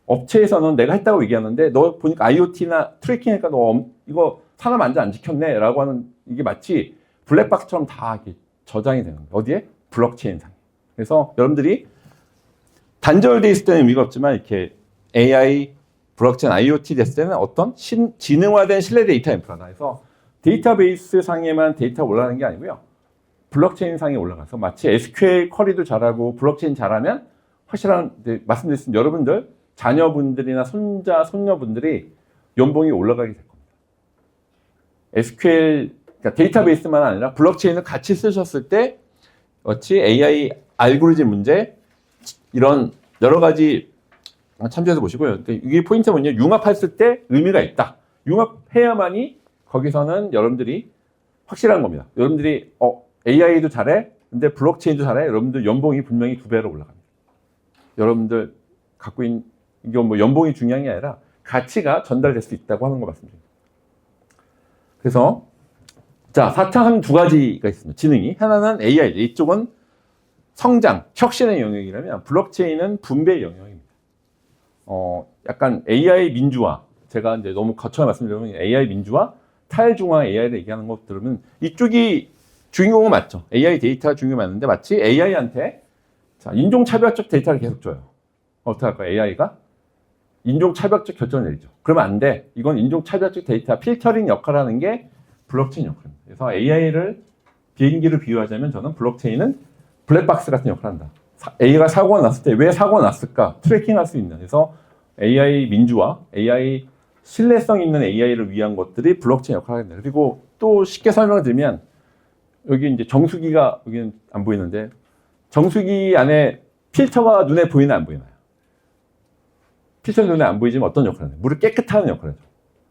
업체에서는 내가 했다고 얘기하는데 너 보니까 IoT나 트래킹이니까 너 이거 산업 안전 안 지켰네 라고 하는 이게 마치 블랙박스처럼 다 이렇게 저장이 되는 거예요. 어디에? 블록체인상에. 그래서 여러분들이 단절되어 있을 때는 의미가 없지만 이렇게 AI, 블록체인, IoT 됐을 때는 어떤 지능화된 신뢰 데이터 인프라다. 그래서 데이터베이스 상에만 데이터가 올라가는 게 아니고요. 블록체인 상에 올라가서 마치 SQL 쿼리도 잘하고 블록체인 잘하면 확실한 말씀드렸습니다. 여러분들 자녀분들이나 손녀분들이 연봉이 올라가게 될 겁니다. SQL 그러니까 데이터베이스만 아니라 블록체인을 같이 쓰셨을 때 어찌 AI 알고리즘 문제 이런 여러 가지 참조해서 보시고요. 그러니까 이게 포인트가 뭐냐면 융합했을 때 의미가 있다. 융합해야만이 거기서는 여러분들이 확실한 겁니다. 여러분들이 AI도 잘해. 근데 블록체인도 잘해. 여러분들 연봉이 분명히 2배로 올라갑니다. 여러분들 갖고 있는 이게 뭐 연봉이 중요한 게 아니라 가치가 전달될 수 있다고 하는 거 말씀드립니다. 그래서 자, 4차 한 두 가지가 있습니다. 지능이. 하나는 AI. 이쪽은 성장, 혁신의 영역이라면 블록체인은 분배의 영역입니다. 약간 AI 민주화. 제가 이제 너무 거창하게 말씀드리면 AI 민주화, 탈중화 AI를 얘기하는 것 들으면 이쪽이 주인공은 맞죠. AI 데이터가 주인공이 맞는데 마치 AI한테 자, 인종차별적 데이터를 계속 줘요. 어떻게 할까요? AI가? 인종차별적 결정을 내리죠. 그러면 안 돼. 이건 인종차별적 데이터 필터링 역할을 하는 게 블록체인 역할입니다. 그래서 AI를 비행기를 비유하자면 저는 블록체인은 블랙박스 같은 역할을 한다. A가 사고가 났을 때 왜 사고가 났을까 트래킹할 수 있는. 그래서 AI 민주화, AI 신뢰성 있는 AI를 위한 것들이 블록체인 역할을 합니다. 그리고 또 쉽게 설명을 드리면 여기 이제 정수기가 여기는 안 보이는데 정수기 안에 필터가 눈에 보이나 안 보이나요? 필터 눈에 안 보이지만 어떤 역할을 하나요? 물을 깨끗하는 역할을 하죠.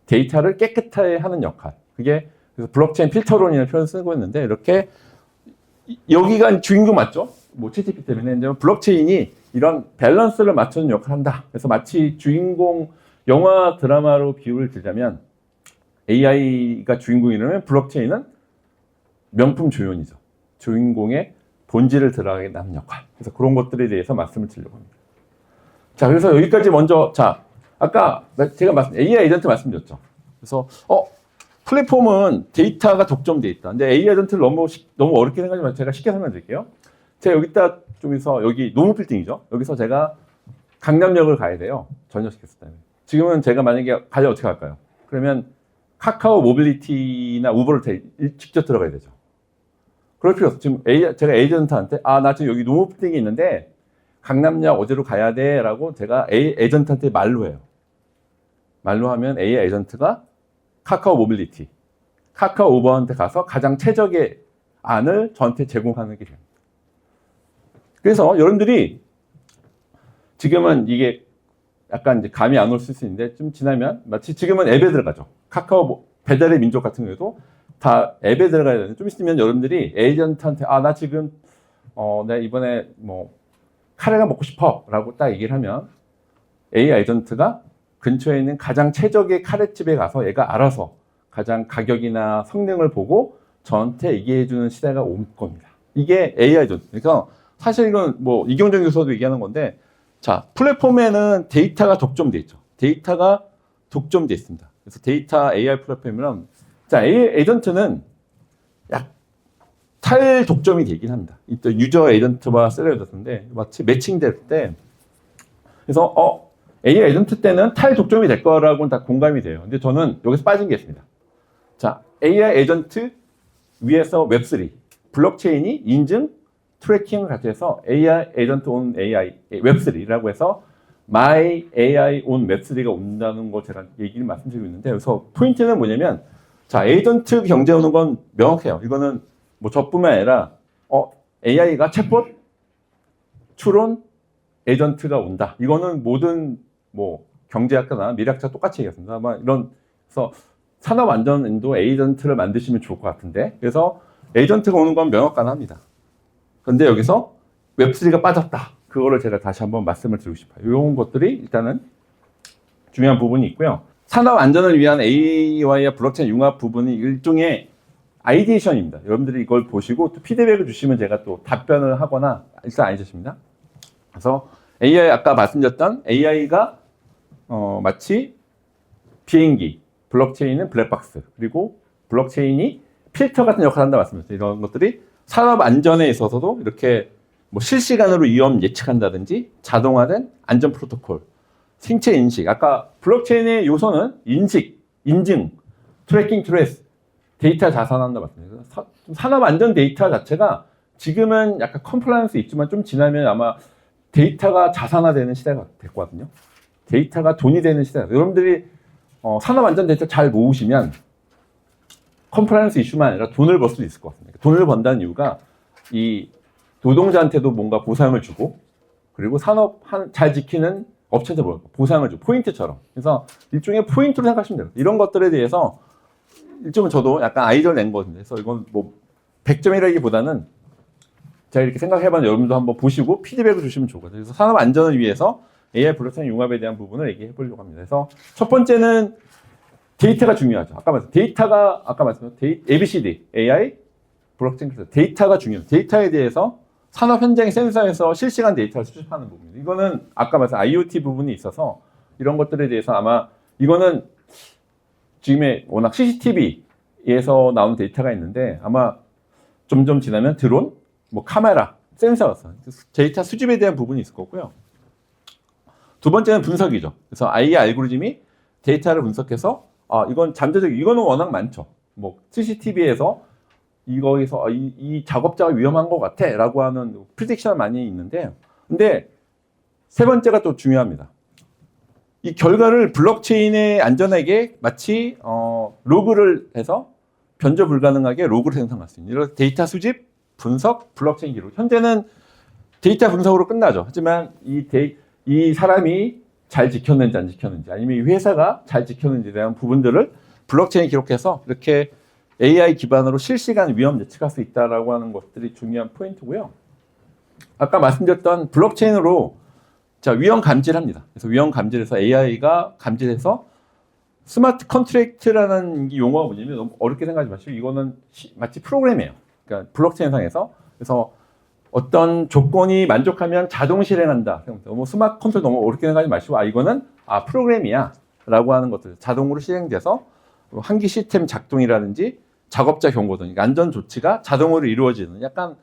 데이터를 깨끗하게 하는 역할. 그게 그래서 블록체인 필터론이라는 표현을 쓰고 있는데 이렇게 여기가 주인공 맞죠? 뭐 채찍기 때문에 이제 블록체인이 이런 밸런스를 맞추는 역할을 한다. 그래서 마치 주인공 영화 드라마로 비유를 들자면 AI가 주인공이라면 블록체인은 명품 조연이죠. 주인공의 본질을 드러나게 하는 역할. 그래서 그런 것들에 대해서 말씀을 드리려고 합니다. 자, 그래서 여기까지 먼저 자 아까 제가 AI 에이전트 말씀드렸죠. 그래서 플랫폼은 데이터가 독점돼 있다. 근데 AI 에이전트를 너무 어렵게 생각하지만 제가 쉽게 설명드릴게요. 제가 여기다 좀에서 여기 노무 빌딩이죠. 여기서 제가 강남역을 가야 돼요. 전역시켰을 때. 지금은 제가 만약에 가려 어떻게 할까요? 그러면 카카오 모빌리티나 우버를 직접 들어가야 되죠. 그럴 필요 없어. 지금 제가 에이전트한테 나 지금 여기 노무 빌딩이 있는데 강남역 어디로 가야 돼? 라고 제가 에이전트한테 말로 해요. 말로 하면 AI 에이전트가 카카오 모빌리티, 카카오 우버한테 가서 가장 최적의 안을 저한테 제공하는 게 됩니다. 그래서 여러분들이 지금은 이게 약간 이제 감이 안 올 수 있는데 좀 지나면 마치 지금은 앱에 들어가죠. 카카오 배달의 민족 같은 경우에도 다 앱에 들어가야 되는데 좀 있으면 여러분들이 에이전트한테 나 지금 내가 이번에 뭐 카레가 먹고 싶어 라고 딱 얘기를 하면 AI 에이전트가 근처에 있는 가장 최적의 카레집에 가서 얘가 알아서 가장 가격이나 성능을 보고 저한테 얘기해 주는 시대가 올 겁니다. 이게 AI 에이전트. 그러니까 사실 이건 뭐 이경정 교수도 얘기하는 건데 자, 플랫폼에는 데이터가 독점돼 있죠. 데이터가 독점돼 있습니다. 그래서 데이터 AI 플랫폼이면 자, AI 에이전트는 탈독점이 되긴 합니다. 유저 에이전트와 셀러 에이전트인데 마치 매칭될 때 그래서 AI 에이전트 때는 탈독점이 될 거라고는 다 공감이 돼요. 근데 저는 여기서 빠진 게 있습니다. 자, AI 에이전트 위에서 웹3 블록체인이 인증 트래킹을 같이 해서 AI 에이전트 온 AI 웹3라고 해서 My AI on 웹3가 온다는 거 제가 얘기를 말씀드리고 있는데 그래서 포인트는 뭐냐면 자, 에이전트 경제 오는 건 명확해요. 이거는 뭐 저뿐만 아니라 AI가 챗봇, 추론, 에이전트가 온다. 이거는 모든 뭐 경제학자나 미래학자 똑같이 얘기했습니다. 아마 그래서 산업안전인도 에이전트를 만드시면 좋을 것 같은데 그래서 에이전트가 오는 건 명확합니다. 그런데 여기서 웹3가 빠졌다. 그거를 제가 다시 한번 말씀을 드리고 싶어요. 이런 것들이 일단은 중요한 부분이 있고요. 산업안전을 위한 AI와 블록체인 융합 부분이 일종의 아이디에이션입니다. 여러분들이 이걸 보시고 또 피드백을 주시면 제가 또 답변을 하거나 일단 알려주십니다. 그래서 AI 아까 말씀드렸던 AI가 마치 비행기, 블록체인은 블랙박스, 그리고 블록체인이 필터 같은 역할을 한다 말씀드렸어요. 이런 것들이 산업 안전에 있어서도 이렇게 뭐 실시간으로 위험 예측한다든지 자동화된 안전 프로토콜, 생체 인식. 아까 블록체인의 요소는 인식, 인증, 트래킹, 트레이스, 데이터 자산한다 말씀드렸어요. 산업 안전 데이터 자체가 지금은 약간 컴플라이언스 있지만 좀 지나면 아마 데이터가 자산화되는 시대가 될 거거든요. 데이터가 돈이 되는 시대가. 여러분들이 산업 안전 데이터 잘 모으시면 컴플라이언스 이슈만 아니라 돈을 벌 수 있을 것 같습니다. 돈을 번다는 이유가 이 노동자한테도 뭔가 보상을 주고 그리고 산업 잘 지키는 업체한테 보상을 주고 포인트처럼. 그래서 일종의 포인트로 생각하시면 돼요. 이런 것들에 대해서 일종은 저도 약간 아이디어를 낸 거거든요. 그래서 이건 뭐 100점이라기보다는 제가 이렇게 생각해봤는데 여러분도 한번 보시고 피드백을 주시면 좋거든요. 그래서 산업 안전을 위해서 AI 블록체인 융합에 대한 부분을 얘기해 보려고 합니다. 그래서 첫 번째는 데이터가 중요하죠. 아까 말씀드렸죠. ABCD, AI, 블록체인, 데이터가 중요해요. 데이터에 대해서 산업 현장의 센서에서 실시간 데이터를 수집하는 부분입니다. 이거는 아까 말씀 IoT 부분이 있어서 이런 것들에 대해서 아마 이거는 지금의 워낙 CCTV에서 나오는 데이터가 있는데 아마 점점 지나면 드론, 뭐 카메라, 센서에서 데이터 수집에 대한 부분이 있을 거고요. 두 번째는 분석이죠. 그래서 AI 알고리즘이 데이터를 분석해서 이건 잠재적, 이거는 워낙 많죠. 뭐 CCTV에서 이거에서 이 작업자가 위험한 것 같아라고 하는 프리딕션 많이 있는데, 근데 세 번째가 또 중요합니다. 이 결과를 블록체인의 안전하게 마치 로그를 해서 변조 불가능하게 로그를 생성할 수 있는 이런 데이터 수집, 분석, 블록체인 기록. 현재는 데이터 분석으로 끝나죠. 하지만 이 사람이 잘 지켰는지 안 지켰는지, 아니면 이 회사가 잘 지켰는지에 대한 부분들을 블록체인에 기록해서 이렇게 AI 기반으로 실시간 위험 예측할 수 있다라고 하는 것들이 중요한 포인트고요. 아까 말씀드렸던 블록체인으로 자, 위험 감지합니다. 그래서 위험 감지해서 AI가 감지해서 스마트 컨트랙트라는 용어가 뭐냐면 너무 어렵게 생각하지 마시고 이거는 마치 프로그램이에요. 그러니까 블록체인상에서. 그래서 어떤 조건이 만족하면 자동 실행한다. 너무 스마트 컨트롤 너무 어렵게 생각하지 마시고 이거는 프로그램이야 라고 하는 것들 자동으로 실행돼서 한기 시스템 작동이라든지 작업자 경고 등 안전 조치가 자동으로 이루어지는 약간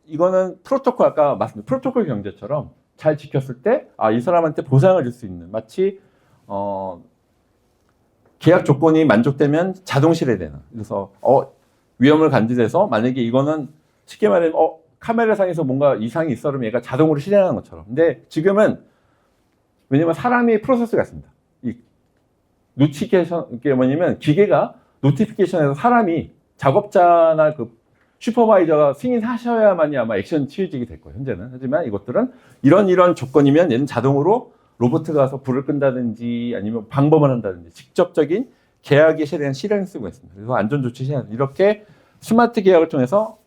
이거는 프로토콜 아까 말씀드린 프로토콜 경제처럼 잘 지켰을 때 이 사람한테 보상을 줄 수 있는 마치 계약 조건이 만족되면 자동 실행되는 그래서 위험을 감지돼서 만약에 이거는 쉽게 말하면 카메라상에서 뭔가 이상이 있어 그러면 얘가 자동으로 실행하는 것처럼. 근데 지금은 왜냐면 사람이 프로세스가 있습니다. 이 노티피케이션 이게 뭐냐면 기계가 노티피케이션에서 사람이 작업자나 그 슈퍼바이저가 승인하셔야만이 아마 액션 취해지게 될 거예요. 현재는. 하지만 이것들은 이런 조건이면 얘는 자동으로 로봇가 가서 불을 끈다든지 아니면 방범을 한다든지 직접적인 계약의 실행 쓰고 있습니다. 그래서 안전조치 실행 이렇게 스마트 계약을 통해서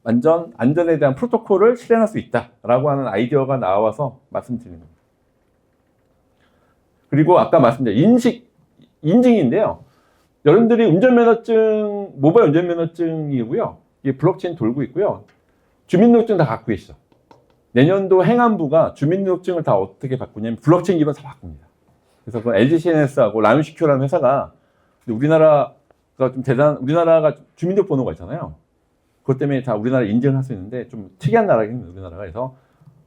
완전 안전에 대한 프로토콜을 실행할 수 있다라고 하는 아이디어가 나와서 말씀드리는 겁니다. 그리고 아까 말씀드린 인증인데요. 여러분들이 운전면허증, 모바일 운전면허증이고요. 이게 블록체인 돌고 있고요. 주민등록증 다 갖고 계시죠. 내년도 행안부가 주민등록증을 다 어떻게 바꾸냐면 블록체인 기반 다 바꿉니다. 그래서 그 LG CNS하고 라이온시큐라는 회사가 우리나라가 우리나라가 주민등록 번호가 있잖아요. 그것 때문에 다 우리나라 인증을 할 수 있는데 좀 특이한 나라긴 합니다. 우리나라가. 그래서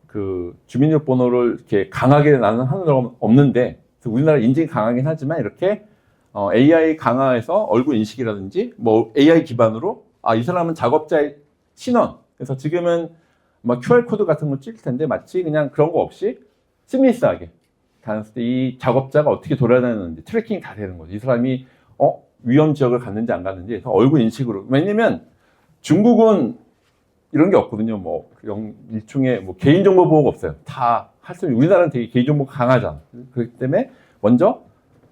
그 주민등록 번호를 이렇게 강하게 나는 하는 나라가 없는데 그래서 우리나라 인증이 강하긴 하지만 이렇게 AI 강화해서 얼굴 인식이라든지 뭐 AI 기반으로 이 사람은 작업자의 신원. 그래서 지금은 막 QR 코드 같은 거 찍을 텐데 마치 그냥 그런 거 없이 스미스하게 다녔을 때 이 작업자가 어떻게 돌아다니는지 트래킹이 다 되는 거죠. 이 사람이 위험 지역을 갔는지 안 갔는지 그래서 얼굴 인식으로. 왜냐면 중국은 이런 게 없거든요. 뭐 일종의 뭐 개인정보 보호가 없어요. 다 할 수 있는. 우리나라는 되게 개인정보가 강하잖아. 그렇기 때문에 먼저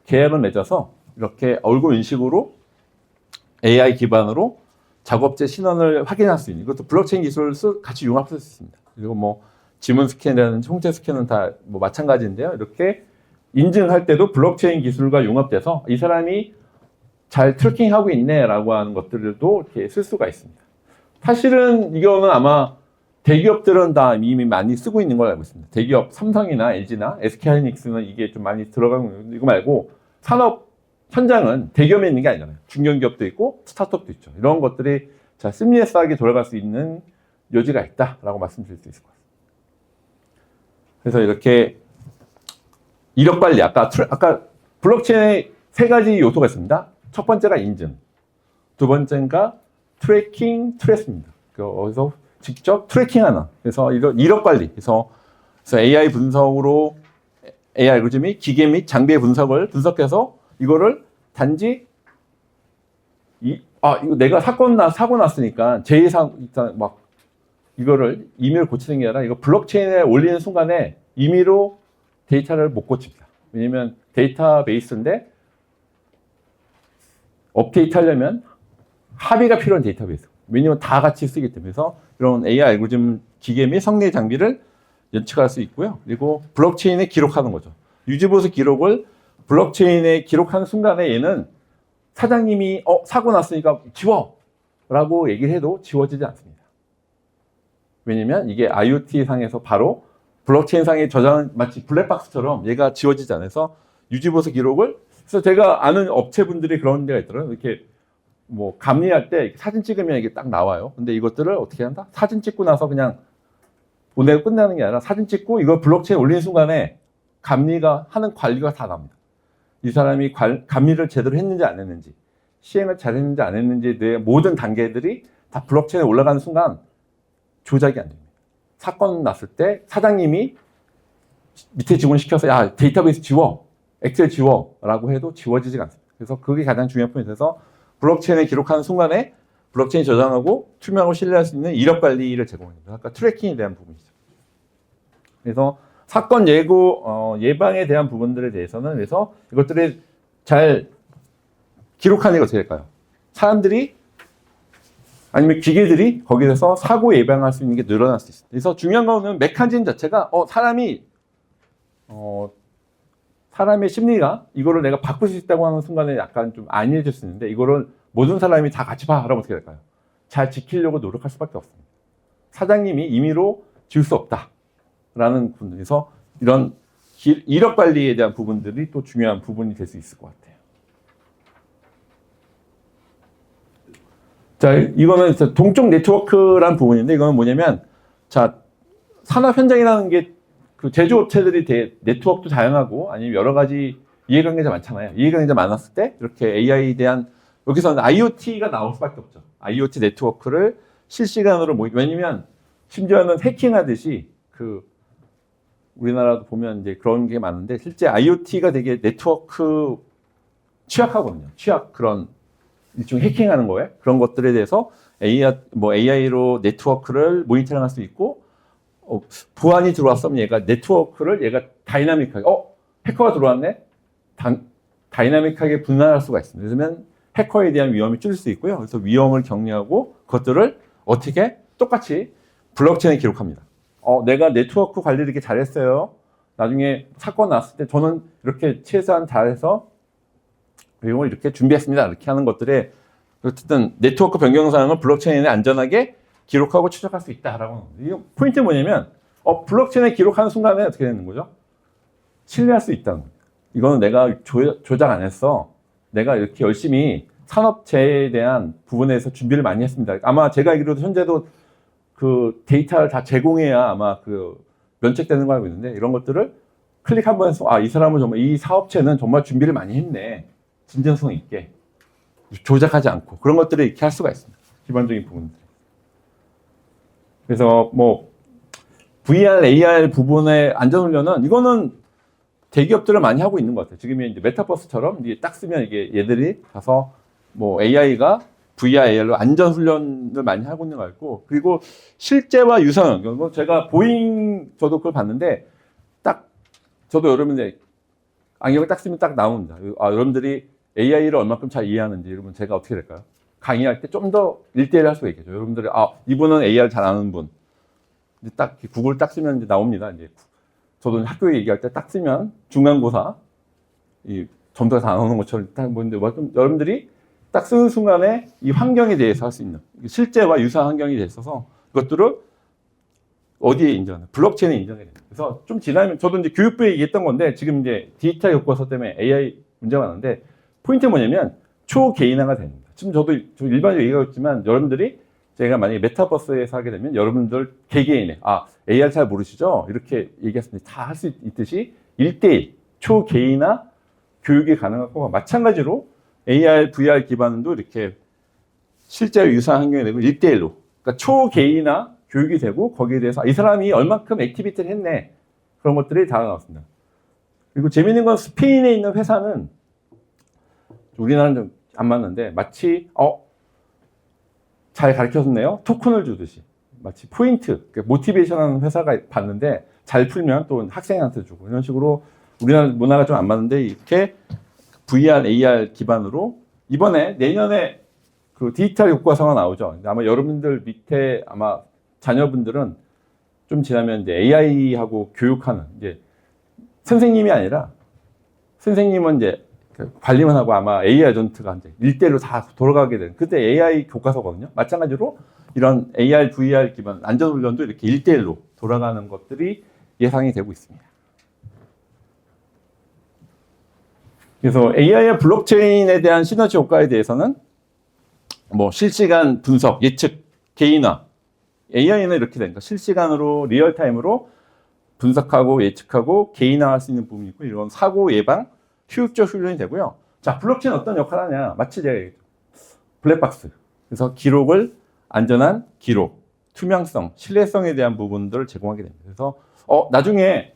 계약을 맺어서 이렇게 얼굴 인식으로 AI 기반으로 작업자 신원을 확인할 수 있는 이것도 블록체인 기술을 같이 융합할 수 있습니다. 그리고 뭐 지문 스캔이라든지 홍채 스캔은 다 뭐 마찬가지인데요. 이렇게 인증할 때도 블록체인 기술과 융합돼서 이 사람이 잘 트래킹하고 있네라고 하는 것들도 이렇게 쓸 수가 있습니다. 사실은 이거는 아마 대기업들은 다 이미 많이 쓰고 있는 걸 알고 있습니다. 대기업 삼성이나 LG나 SK하이닉스는 이게 좀 많이 들어가고 있는데 이거 말고 산업 현장은 대기업에 있는 게 아니잖아요. 중견기업도 있고 스타트업도 있죠. 이런 것들이 자 시뮬러스하게 돌아갈 수 있는 여지가 있다라고 말씀드릴 수 있을 것 같습니다. 그래서 이렇게 이력 관리 아까 블록체인의 세 가지 요소가 있습니다. 첫 번째가 인증, 두 번째가 트래킹, 트레스입니다. 어디서 직접 트래킹하는. 그래서 이력 관리. 그래서 AI 분석으로 AI 알고리즘이 기계 및 장비의 분석해서 이거를 단지 이거 내가 사고 났으니까 막 이거를 임의로 고치는 게 아니라 이거 블록체인에 올리는 순간에 임의로 데이터를 못 고칩니다. 왜냐면 데이터베이스인데 업데이트 하려면 합의가 필요한 데이터베이스. 왜냐면 다 같이 쓰기 때문에. 그래서 이런 AI 알고리즘 기계 및 성능 장비를 연측할 수 있고요. 그리고 블록체인에 기록하는 거죠. 유지보수 기록을 블록체인에 기록하는 순간에 얘는 사장님이 사고 났으니까 지워! 라고 얘기를 해도 지워지지 않습니다. 왜냐면 이게 IoT 상에서 바로 블록체인 상에 저장은 마치 블랙박스처럼 얘가 지워지지 않아서 유지보수 기록을 그래서 제가 아는 업체분들이 그런 데가 있더라고요. 이렇게 뭐 감리할 때 사진 찍으면 이게 딱 나와요. 근데 이것들을 어떻게 한다? 사진 찍고 나서 그냥 보내고 끝나는 게 아니라 사진 찍고 이걸 블록체인 올리는 순간에 감리가 하는 관리가 다 납니다. 이 사람이 감리를 제대로 했는지 안 했는지 시행을 잘했는지 안 했는지에 대해 모든 단계들이 다 블록체인에 올라가는 순간 조작이 안 됩니다. 사건 났을 때 사장님이 밑에 직원 시켜서 야 데이터베이스 지워, 엑셀 지워 라고 해도 지워지지가 않습니다. 그래서 그게 가장 중요한 포인트에서 블록체인에 기록하는 순간에 블록체인 저장하고 투명하고 신뢰할 수 있는 이력 관리를 제공합니다. 아까 트래킹에 대한 부분이죠. 그래서 사건 예고, 예방에 대한 부분들에 대해서는 그래서 이것들을 잘 기록하는 게 어떻게 될까요? 사람들이 아니면 기계들이 거기에서 사고 예방할 수 있는 게 늘어날 수 있습니다. 그래서 중요한 거는 메커니즘 자체가 사람의 심리가 이거를 내가 바꿀 수 있다고 하는 순간에 약간 좀 안일해질 수 있는데 이거를 모든 사람이 다 같이 봐. 그러면 어떻게 될까요? 잘 지키려고 노력할 수밖에 없습니다. 사장님이 임의로 지울 수 없다라는 부분에서 이런 이력 관리에 대한 부분들이 또 중요한 부분이 될 수 있을 것 같아요. 자, 이거는 동적 네트워크라는 부분인데 이거는 뭐냐면 자, 산업 현장이라는 게 그 제조업체들이 네트워크도 다양하고 아니면 여러 가지 이해관계자 많잖아요. 이해관계자 많았을 때 이렇게 AI에 대한 여기서는 IoT가 나올 수밖에 없죠. IoT 네트워크를 실시간으로 왜냐면 심지어는 해킹하듯이 우리나라도 보면 이제 그런 게 많은데 실제 IoT가 되게 네트워크 취약하거든요. 그런 일종의 해킹하는 거에 그런 것들에 대해서 AI로 네트워크를 모니터링할 수 있고 보안이 들어왔으면 얘가 다이나믹하게 해커가 들어왔네? 다이나믹하게 분할할 수가 있습니다. 그러면 해커에 대한 위험이 줄일 수 있고요. 그래서 위험을 격리하고 그것들을 어떻게 똑같이 블록체인에 기록합니다. 내가 네트워크 관리를 이렇게 잘했어요. 나중에 사건 났을 때 저는 이렇게 최소한 잘해서 이걸 이렇게 준비했습니다. 이렇게 하는 것들에 어쨌든 네트워크 변경 사항을 블록체인에 안전하게 기록하고 추적할 수 있다라고. 이 포인트 뭐냐면 블록체인에 기록하는 순간에 어떻게 되는 거죠? 신뢰할 수 있다는 거예요. 이거는 내가 조작 안 했어. 내가 이렇게 열심히 산업재해에 대한 부분에서 준비를 많이 했습니다. 아마 제가 알기로도 현재도 그 데이터를 다 제공해야 아마 면책되는 거 알고 있는데 이런 것들을 클릭 한 번 해서 이 사람은 정말 이 사업체는 정말 준비를 많이 했네. 진정성 있게 조작하지 않고 그런 것들을 이렇게 할 수가 있습니다. 기본적인 부분들. 그래서 VR, AR 부분의 안전훈련은 이거는 대기업들을 많이 하고 있는 것 같아요. 지금 이제 메타버스처럼 이게 딱 쓰면 이게 얘들이 가서 AI가 VR, AR로 안전훈련을 많이 하고 있는 것 같고 그리고 실제와 유사한 제가 저도 그걸 봤는데 저도 여러분들 안경을 딱 쓰면 딱 나옵니다. 여러분들이 AI를 얼마큼 잘 이해하는지 여러분 제가 어떻게 될까요? 강의할 때 좀 더 1대1 할 수가 있겠죠. 여러분들이 이분은 AR 잘 아는 분. 이제 딱 구글 딱 쓰면 이제 나옵니다. 이제 저도 학교에 얘기할 때 딱 쓰면 중간고사 이 점수가 다 나오는 것처럼 딱 보는데 여러분들이 딱 쓰는 순간에 이 환경에 대해서 할 수 있는 실제와 유사한 환경이 돼 있어서 그것들을 어디에 인정하는 블록체인에 인정해야 돼요. 그래서 좀 지나면 저도 이제 교육부에 얘기했던 건데 지금 이제 디지털 교과서 때문에 AI 문제가 많은데 포인트는 뭐냐면 초개인화가 됩니다. 지금 저도 일반적으로 얘기하고 있지만 여러분들이 제가 만약에 메타버스에서 하게 되면 여러분들 개개인의 AR 잘 모르시죠? 이렇게 얘기했습니다. 다 할 수 있듯이 1대1 초개인화 교육이 가능하고 마찬가지로 AR, VR 기반도 이렇게 실제로 유사한 환경이 되고 1대1로 그러니까 초개인화 교육이 되고 거기에 대해서 이 사람이 얼만큼 액티비티를 했네 그런 것들이 다 나왔습니다. 그리고 재미있는 건 스페인에 있는 회사는 우리나라는 좀 안 맞는데 마치 잘 가르쳐줬네요. 토큰을 주듯이 마치 포인트, 모티베이션하는 회사가 봤는데 잘 풀면 또 학생한테 주고 이런 식으로 우리나라 문화가 좀 안 맞는데 이렇게 VR, AR 기반으로 이번에 내년에 그 디지털 교과서가 나오죠. 아마 여러분들 밑에 아마 자녀분들은 좀 지나면 이제 AI하고 교육하는 이제 선생님이 아니라 선생님은 이제 관리만 하고 아마 AI 에전트가 이제 1대1로 다 돌아가게 되는 그때 AI 교과서거든요. 마찬가지로 이런 AR, VR 기반 안전훈련도 이렇게 1대1로 돌아가는 것들이 예상이 되고 있습니다. 그래서 AI와 블록체인에 대한 시너지 효과에 대해서는 실시간 분석, 예측, 개인화. AI는 이렇게 되니까 실시간으로 리얼타임으로 분석하고 예측하고 개인화할 수 있는 부분이 있고 이런 사고 예방, 효율적 훈련이 되고요. 자, 블록체인 어떤 역할을 하냐? 마치 제가 블랙박스. 그래서 기록을 안전한 기록, 투명성, 신뢰성에 대한 부분들을 제공하게 됩니다. 그래서 나중에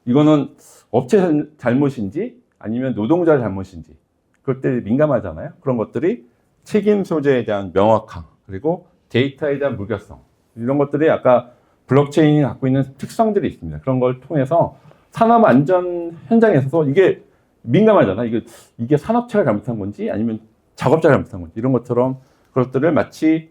이거는 업체 잘못인지 아니면 노동자 잘못인지 그럴 때 민감하잖아요. 그런 것들이 책임 소재에 대한 명확함, 그리고 데이터에 대한 무결성, 이런 것들이 아까 블록체인이 갖고 있는 특성들이 있습니다. 그런 걸 통해서 산업 안전 현장에 있어서 이게 민감하잖아요. 이게 산업체가 잘못한 건지 아니면 작업자가 잘못한 건지, 이런 것처럼 그것들을 마치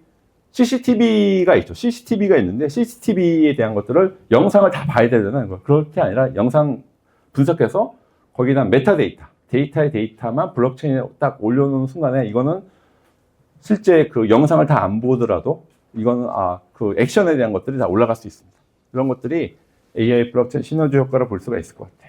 CCTV가 있죠. CCTV가 있는데 CCTV에 대한 것들을 영상을 다 봐야 되잖아요. 그렇게 아니라 영상 분석해서 거기다 메타데이터, 데이터의 데이터만 블록체인에 딱 올려놓는 순간에 이거는 실제 그 영상을 다 안 보더라도 이거는 그 액션에 대한 것들이 다 올라갈 수 있습니다. 이런 것들이 AI 블록체인 시너지 효과를 볼 수가 있을 것 같아요.